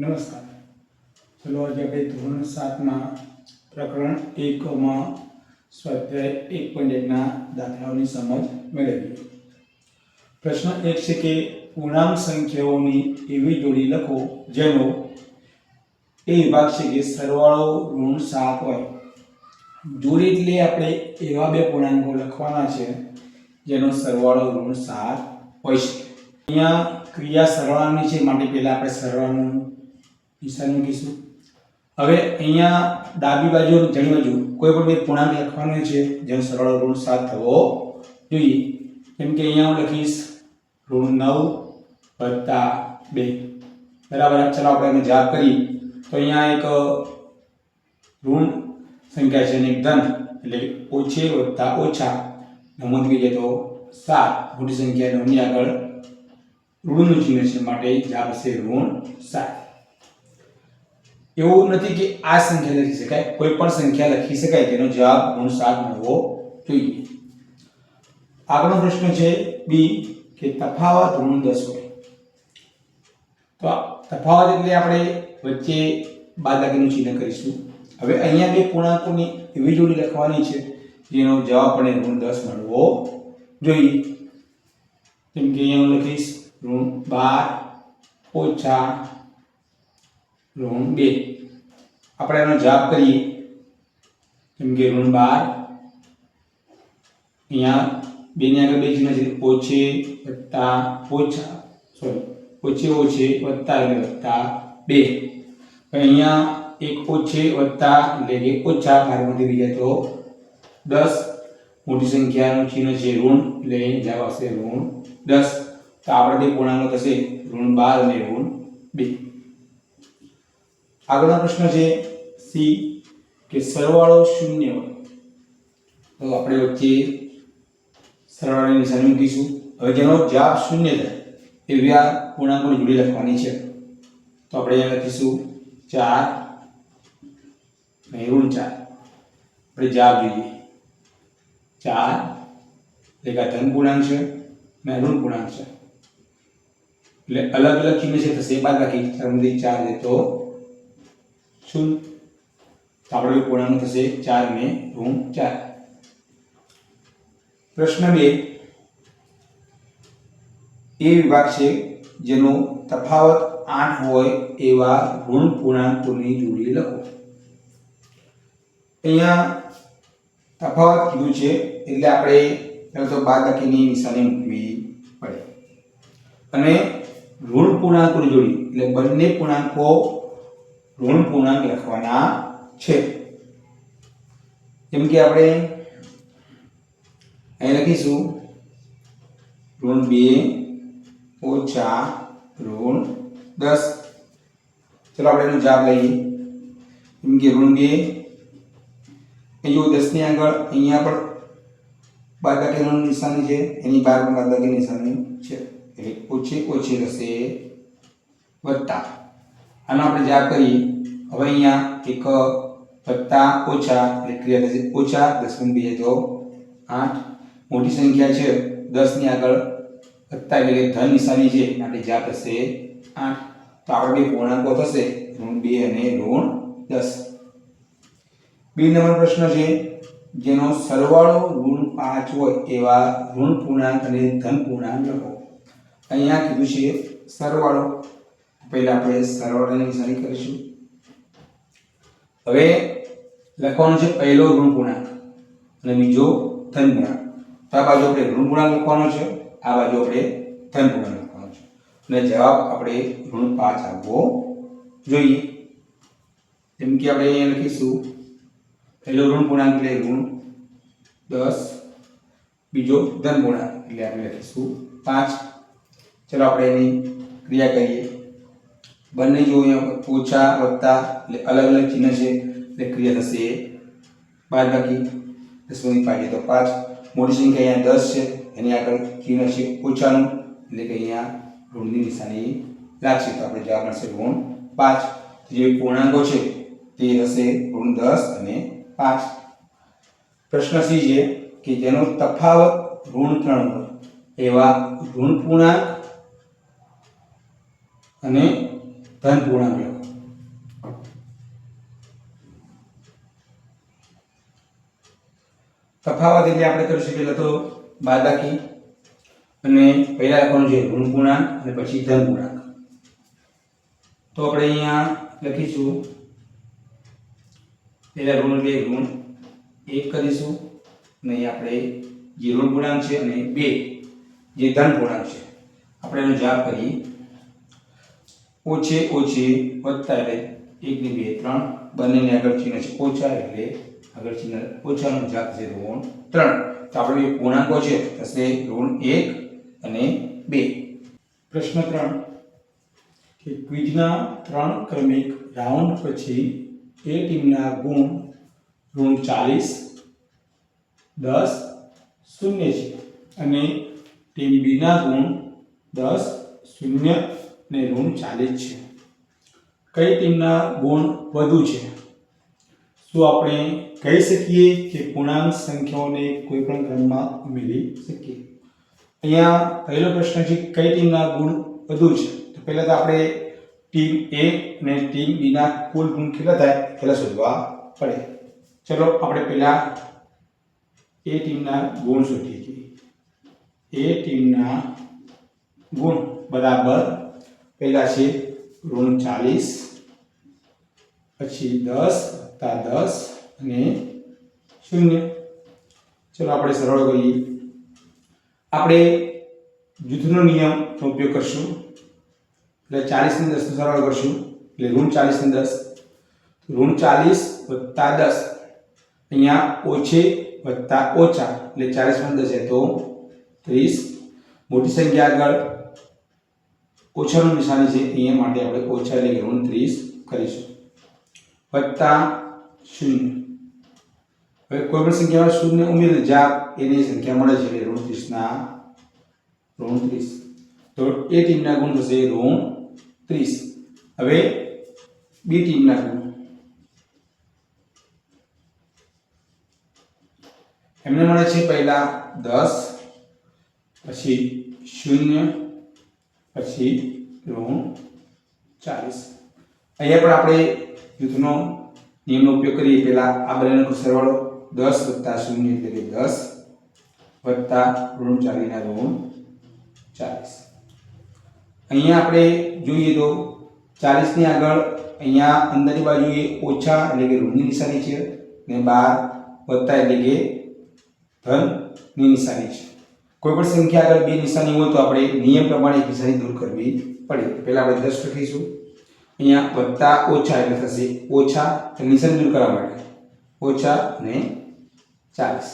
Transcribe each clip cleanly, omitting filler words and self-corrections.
નમસ્કાર. ચલો આજે આપણે ધોરણ 7 માં પ્રકરણ 1 માં સ્વાધ્યાય 1.1 દાખલાઓની સમજ મેળવીએ. પ્રશ્ન 1 છે કે પૂર્ણાંક સંખ્યાઓની એવી જોડી લખો જેનો એ વિભાગ છે કે સરવાળો ઋણ 7 હોય. જોડી એટલે આપણે એવા બે પૂર્ણાંકો લખવાના છે જેનો સરવાળો ઋણ 7 હોય છે. અહીંયા ક્રિયા સરવાળાની છે માટે પહેલા આપણે સરવાળાનું નિશાન મૂકીશું. હવે અહીંયા ડાબી બાજુ અને જમણી બાજુ કોઈ પણ બે પૂર્ણાંક લખવાનો છે જેનો સરવાળો ઋણ 7 થવો જોઈએ. જેમ કે અહીંયા હું લખીશ ઋણ 9 + 2. બરાબર. ચાલો આપણે એનો જવાબ કરીએ. તો અહીંયા એક ઋણ સંખ્યા છે અને એક ધન એટલે ઓછે વત્તા ઓછા નમૂદ કરીએ તો 7. મોટી સંખ્યા 9 ની આગળ ઋણનું ચિહ્ન છે માટે જવાબ હશે ઋણ 7. એવું નથી કે આ સંખ્યા લખી શકાય, કોઈ પણ સંખ્યા લખી શકાય તેનો જવાબ ઋણ 7 મળવો જોઈએ. આગળનો પ્રશ્ન છે બી કે તફાવત ઋણ 10 હોય. તો તફાવત એટલે આપણે વચ્ચે બાદબાકીનું ચિહ્ન કરીશું. હવે અહીંયા બે પૂર્ણાંકોની એવી જોડી લખવાની છે જેનો જવાબ આપણે ઋણ 10 મળવો જોઈએ. જેમ કે અહીંયા હું લખીશ ઋણ 12 - ઋણ 2. આપણે એનો જવાબ કરીએ. જેમ કે ઋણ 12 અહીંયા 2 ની આગળ બે ચિહ્ન છે ઓછે વત્તા ઓછા ઓછે વત્તા એટલે વત્તા 2. અહીંયા એક ઓછે વત્તા એટલે કે ઓછા ભાગમાંથી થઈ જાય તો 10. મોટી સંખ્યાનું ચિહ્ન છે ઋણ એટલે જવાબ આવશે ઋણ 10. તો આપણે બે પૂર્ણાંકો થશે ઋણ 12 અને ઋણ 2. આગળનો પ્રશ્ન છે સી કે સરવાળો 0 હોય. તો આપણે વચ્ચે સરવાળાની નિશાની મૂકીશું. હવે જેનો જવાબ 0 થાય એવી પૂર્ણાંકોની જોડી લખવાની છે. તો આપણે અહીંયા લખીશું 4 અને ઋણ 4. આપણે જવાબ જોઈએ 4 એટલે ધન પૂર્ણાંક છે અને ઋણ પૂર્ણાંક છે એટલે અલગ અલગ ચિહ્ન છે થશે બાદબાકી 4 છે તો 0. તો આપણે પૂર્ણાંક થશે 4 અને ઋણ 4. પ્રશ્ન 2 એ વિભાગ છે જેનો તફાવત 8 હોય એવા ઋણ પૂર્ણાંકોની જોડી લખો. અહીંયા તફાવત કીધું છે એટલે આપણે તો બાદબાકીની નિશાની મૂકવી પડે અને ઋણ પૂર્ણાંકોની જોડી એટલે બંને પૂર્ણાંકો ઋણ પૂર્ણાંક લખવાના છે. જેમ કે આપણે અહીં લખીશું ઋણ 2 - ઋણ 10. ચલો આપણે એનો જવાબ લઈએ. જેમ કે ઋણ 2 અહીં 10 ની આગળ અહીંયા પણ બાદબાકીનું નિશાની છે, એની બહાર પણ બાદબાકીની નિશાની છે એટલે ઓછે થશે વત્તા. આનો આપણે જવાબ કરીએ. હવે અહીંયા એક વત્તા ઓછા એટલે ક્રિયા થશે ઓછા 10 બીજે તો 8. મોટી સંખ્યા છે 10 ની આગળ વત્તા એટલે કે ધન નિશાની છે માટે જવાબ થશે 8. તો આપણે બે પૂર્ણાંકો થશે ઋણ 2 અને ઋણ 10. બી નંબર પ્રશ્ન છે જેનો સરવાળો ઋણ 5 હોય એવા ઋણ પૂર્ણાંક અને ધન પૂર્ણાંક લખો. અહીંયા કીધું છે સરવાળો. પહેલા આપણે સરવાળાની નિશાની કરીશું. હવે લખવાનું છે પહેલો ઋણ પૂર્ણાંક અને બીજો ધન પૂર્ણાંક. તો આ બાજુ આપણે ઋણ પૂર્ણાંક લખવાનો છે, આ બાજુ આપણે ધન પૂર્ણાંક લખવાનો છે અને જવાબ આપણે ઋણ 5 આવવો જોઈએ. જેમ કે આપણે અહીંયા લખીશું પહેલો ઋણ પૂર્ણાંક એટલે ઋણ 10, બીજો ધન પૂર્ણાંક એટલે આપણે લખીશું 5. ચલો આપણે એની ક્રિયા કરીએ. બંને જો ઓછા વત્તા એટલે અલગ અલગ ચિહ્ન છે એટલે ક્રિયા થશે બાદબાકી. 10 ની પાછળ તો 5. મોટી સંખ્યા અહીંયા 10 છે એની આગળ ચિહ્ન છે ઓછાનું એટલે કે અહીંયા ઋણની નિશાની લાગશે. તો આપણે જવાબ મળશે ઋણ 5. જે પૂર્ણાંકો છે તે હશે ઋણ 10 અને 5. પ્રશ્ન સી છે કે જેનો તફાવત ઋણ 3 હોય એવા ઋણ પૂર્ણાંક અને ધન પૂર્ણાંક લખો. તફાવત એટલે આપણે કરીશું પહેલા તો બાદબાકી અને પહેલા લખવાનું છે ઋણ પૂર્ણાંક અને પછી ધન પૂર્ણાંક. તો આપણે અહીંયા લખીશું પહેલા ઋણ એટલે ઋણ 1 કરીશું અને અહીં આપણે જે ઋણ પૂર્ણાંક છે અને 2 જે ધન પૂર્ણાંક છે આપણે એનો જવાબ કરીએ. ઓછે ઓછે વત્તા એટલે 1 ને 2 3 બંનેની આગળ ચિહ્ન છે ઓછા એટલે આગળ ચિહ્ન ઓછાનો જવાબ છે ઋણ 3. તો આપણે જે પૂર્ણાંકો છે થશે ઋણ 1 અને 2. પ્રશ્ન 3 કે ક્વિઝના 3 ક્રમિક રાઉન્ડ પછી એ ટીમના ગુણ ઋણ 40 10 0 છે અને ટીમ બીના ગુણ 10 0 ને ઋણ 40 છે. કઈ ટીમના ગુણ વધુ છે? શું આપણે કહી શકીએ કે પૂર્ણાંક સંખ્યાઓને કોઈ પણ ક્રમમાં ઉમેરી શકીએ? અહીંયા પહેલો પ્રશ્ન છે કઈ ટીમના ગુણ વધુ છે. તો પહેલા તો આપણે ટીમ A અને ટીમ B ના કુલ ગુણ કેટલા થાય પહેલા શોધવા પડે. ચલો આપણે પહેલા A ટીમના ગુણ શોધીએ. A ટીમના ગુણ બરાબર પહેલા છે ઋણ 40 પછી 10 વત્તા 10 અને 0. ચલો આપણે સરળ કરીએ. આપણે જૂથનો નિયમનો ઉપયોગ કરશું એટલે 40 ને 10 નો સરળ કરશું એટલે ઋણ 40 ને 10 ઋણ 40 વત્તા 10 અહીંયા ઓછે વત્તા ઓછા એટલે 40 માં 10 છે તો 30. મોટી સંખ્યા આગળ ઓછાનું નિશાની છે અહીંયા માટે આપણે ઓછા એટલે કે ઋણ 30 કરીશું વત્તા 0. હવે કોઈ પણ સંખ્યામાં 0 ઉમેરી જવાબ એની સંખ્યા મળે છે એટલે ઋણ 30 ના ઋણ 30. તો એ ટીમના ગુણ થશે ઋણ 30. હવે બી ટીમના ગુણ એમને મળે છે પહેલા 10 પછી 0 પછી ઋણ 40. અહીંયા પણ આપણે જૂથનો નિયમનો ઉપયોગ કરીએ. પહેલા આ બંનેનો સરવાળો 10 વત્તા 0 એટલે કે 10 વત્તા ઋણ 40 ના ઋણ 40. અહીંયા આપણે જોઈએ તો 40 ની આગળ અહીંયા અંદરની બાજુએ ઓછા એટલે કે ઋણની નિશાની છે અને 12 વત્તા એટલે કે ધનની નિશાની છે. કોઈ પણ સંખ્યા આગળ બે નિશાની હોય તો આપણે નિયમ પ્રમાણે એક નિશાની દૂર કરવી પડે. પહેલા આપણે 10 લખીશું. અહીંયા વત્તા ઓછા એટલે થશે ઓછા એટલે નિશાની દૂર કરવા માટે ઓછા અને 40.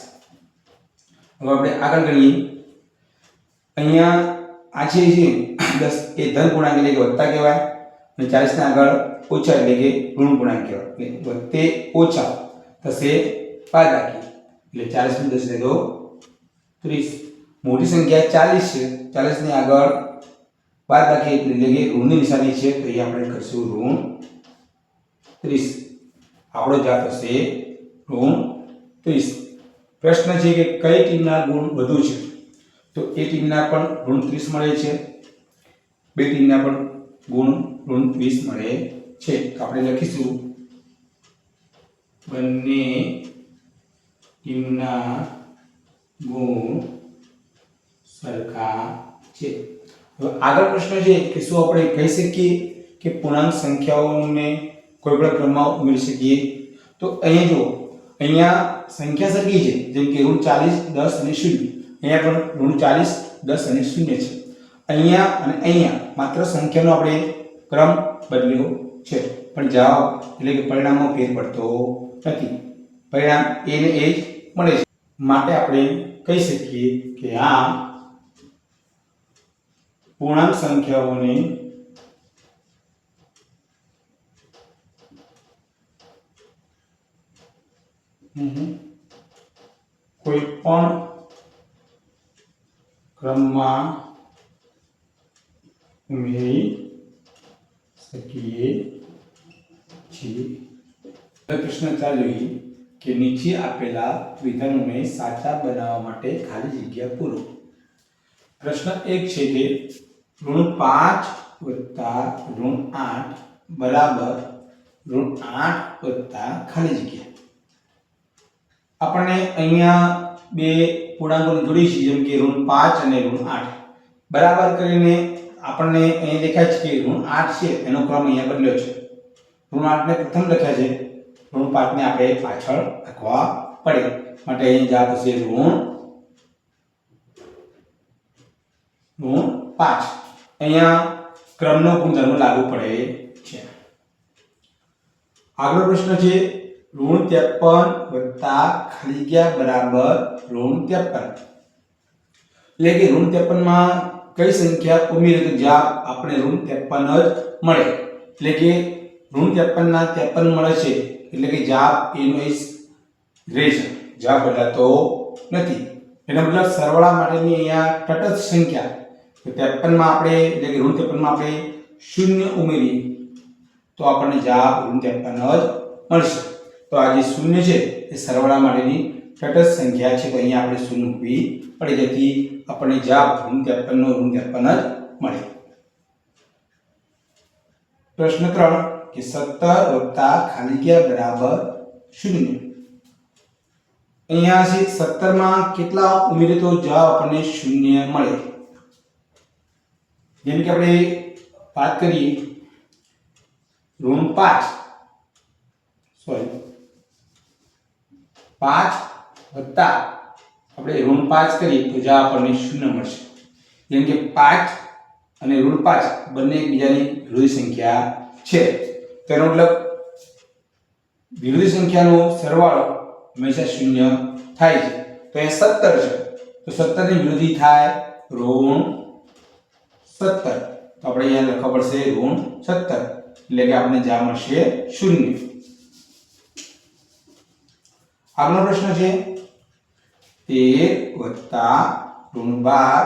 હવે આપણે આગળ ગણીએ. અહીંયા આ છે 10 એ ધન પૂર્ણાંક એટલે કે વત્તા કહેવાય અને 40 ના આગળ ઓછા એટલે કે ઋણ પૂર્ણાંક કહેવાય. એટલે વત્તે ઓછા થશે બાદબાકી એટલે 40 ને 10 એટલે તો 30. મોટી સંખ્યા 40 છે 40 ની આગળ બાદબાકી એટલે કે ઋણની નિશાની છે તો અહીં આપણે કરશું ઋણ 30. આપણો જવાબ થશે ઋણ 30. પ્રશ્ન છે કે કઈ ટીમના ગુણ વધુ છે? તો એ ટીમના પણ ઋણ 30 મળે છે બે ટીમના પણ ગુણ ઋણ 30 મળે છે. તો આપણે લખીશું બંને ટીમના ગુણ સરખા છે. હવે આગળ પ્રશ્ન છે કે શું આપણે કહી શકીએ કે પૂર્ણાંક સંખ્યાઓને કોઈ પણ ક્રમમાં ઉમેરી શકીએ? તો અહીંયા જો અહીંયા સંખ્યા સરખી છે જેમ કે ઋણ 40 10 અને 0. અહીંયા પણ ઋણ 40 10 અને 0 છે. અહીંયા અને અહીંયા માત્ર સંખ્યાનો આપણે ક્રમ બદલ્યો છે પણ જવાબ એટલે કે પરિણામમાં ફેર પડતો નથી. પરિણામ એ ને એ જ મળે છે. માટે આપણે કહી શકીએ કે આ પૂર્ણાંક સંખ્યાઓને કોઈ પણ ક્રમમાં ઉમેરી શકીએ છીએ. પ્રશ્ન 4 જોઈએ કે નીચે આપેલા વિધાનોને સાચા બનાવવા માટે ખાલી જગ્યા પૂરો. પ્રશ્ન 1 છે કે ઋણ 5 વત્તા ઋણ 8 બરાબર ઋણ 8 વત્તા ખાલી જગ્યા. આપણને અહીંયા બે પૂર્ણાંકોની જોડી છે, જેમ કે ઋણ 5 અને ઋણ 8 બરાબર કરીને આપણને અહીં દેખાય છે કે ઋણ 8 છે એનો ક્રમ અહીંયા બદલ્યો છે. ઋણ 8 ને પ્રથમ લખ્યા છે, ઋણ 5 ને આપણે પાછળ લખવા પડે, માટે અહીં જવાબ થશે ઋણ 5. અહીંયા ક્રમનો ગુણધર્મ લાગુ પડે છે. આગલો પ્રશ્ન છે ઋણ 53 વત્તા ખાલી જગ્યા બરાબર ઋણ 53. એટલે કે ઋણ 53 માં કઈ સંખ્યા ઉમેરીએ તો જવાબ આપણે ઋણ 53 જ મળે. એટલે કે ઋણ 53 ના 53 મળે છે, એટલે કે જવાબ એનો જ રહેશે, જવાબ બદલાતો નથી. એનો મતલબ સરવાળા માટેની અહીંયા તટસ્થ સંખ્યા તો 53 માં આપણે એટલે કે ઋણ 53 માં આપણે 0 ઉમેરીએ તો આપણને જવાબ ઋણ 53 જ મળશે. તો આ જે 0 છે એ સરવાળા માટેની તટસ્થ સંખ્યા છે, તો અહીંયા આપણે 0 મૂકવી પડે, જેથી આપણને જવાબ ઋણ 53 નો ઋણ 53 જ મળે. પ્રશ્ન 3 કે 17 વત્તા ખાલી જગ્યા બરાબર 0. અહીંયા છે 17 માં કેટલા ઉમેરીએ તો જવાબ આપણને 0 મળે. જેમ કે આપણે વાત કરીએ ઋણ 5 વત્તા આપણે ઋણ 5 કરીએ તો જવાબ આપણને 0 મળશે. જેમ કે 5 અને ઋણ 5 બંને એકબીજાની વિરોધી સંખ્યા છે, તેનો મતલબ વિરોધી સંખ્યાનો સરવાળો હંમેશા 0 થાય છે. તો એ 17 છે, તો 17 ની વિરોધી થાય ઋણ 17, તો આપણે અહીંયા લખવા પડશે ઋણ 17, એટલે કે આપણને જવાબ મળશે 0. આગલો પ્રશ્ન છે 13 વત્તા ઋણ 12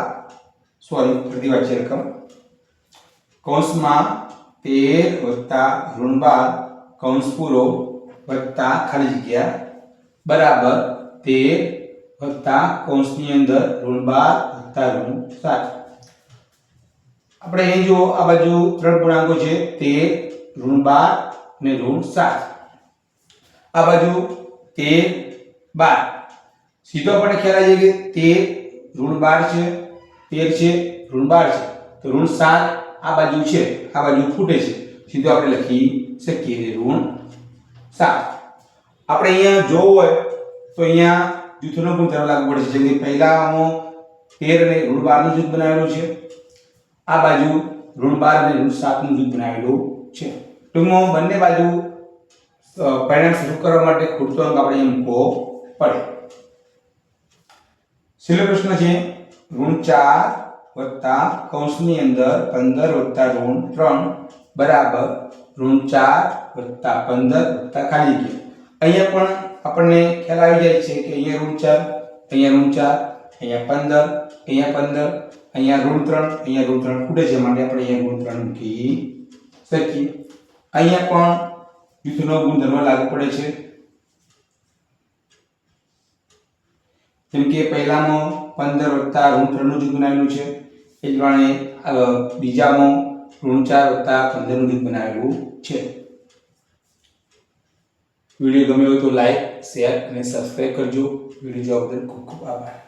ફરીથી વાંચીએ રકમ કૌંસમાં 13 વત્તા ઋણ 12 કૌંસ પૂરો વત્તા ખાલી જગ્યા બરાબર 13 વત્તા કૌંસની અંદર ઋણ 12 વત્તા ઋણ 7. આપણે અહીં જો આ બાજુ ત્રણ પૂર્ણાંકો છે 13 ઋણ 12 અને ઋણ 7, આ બાજુ 13 12 સીધો આપણે ખ્યાલ આવી જાય કે 13 ઋણ 12 છે, 13 છે ઋણ 12 છે, તો ઋણ 7 આ બાજુ છે, આ બાજુ ફૂટે છે, સીધો આપણે લખી શકીએ ઋણ 7. આપણે અહીંયા જોવું હોય તો અહીંયા જૂથનો ગુણધર્મ લાગુ પડે છે, જેમ કે પહેલામાં 13 અને ઋણ 12 નું જૂથ બનાવેલું છે, આ બાજુ ઋણ 12 અને ઋણ 7 નું જૂથ બનાવેલું છે. ટૂંકમાં બંને બાજુ પરિણામ શરૂ કરવા માટે ખૂટતો અંક આપણે અહીં મૂકવો પડે. છેલ્લો પ્રશ્ન છે ઋણ 4 વત્તા કૌંસની અંદર 15 વત્તા ઋણ 3 બરાબર ઋણ 4 વત્તા 15 વત્તા ખાલી જગ્યા. અહીંયા પણ આપણને ખ્યાલ આવી જાય છે કે અહીંયા ઋણ 4, અહીંયા ઋણ 4, અહીંયા 15, અહીંયા 15, અહીંયા ઋણ 3, અહીંયા ઋણ 3 ખૂટે છે, માટે આપણે અહીંયા ઋણ 3 મૂકી શકીએ. અહીંયા પણ જૂથનો ગુણધર્મ લાગુ પડે છે, જેમ કે પહેલામાં 15 વત્તા ઋણ 3 નું જૂથ બનાવેલું છે, એ જ પ્રમાણે બીજામાં ઋણ 4 વત્તા 15 નું જૂથ બનાવેલું છે. વિડીયો ગમ્યો હોય તો લાઈક, શેર અને સબસ્ક્રાઇબ કરજો. વિડીયો જોવા બદલ ખૂબ ખૂબ આભાર.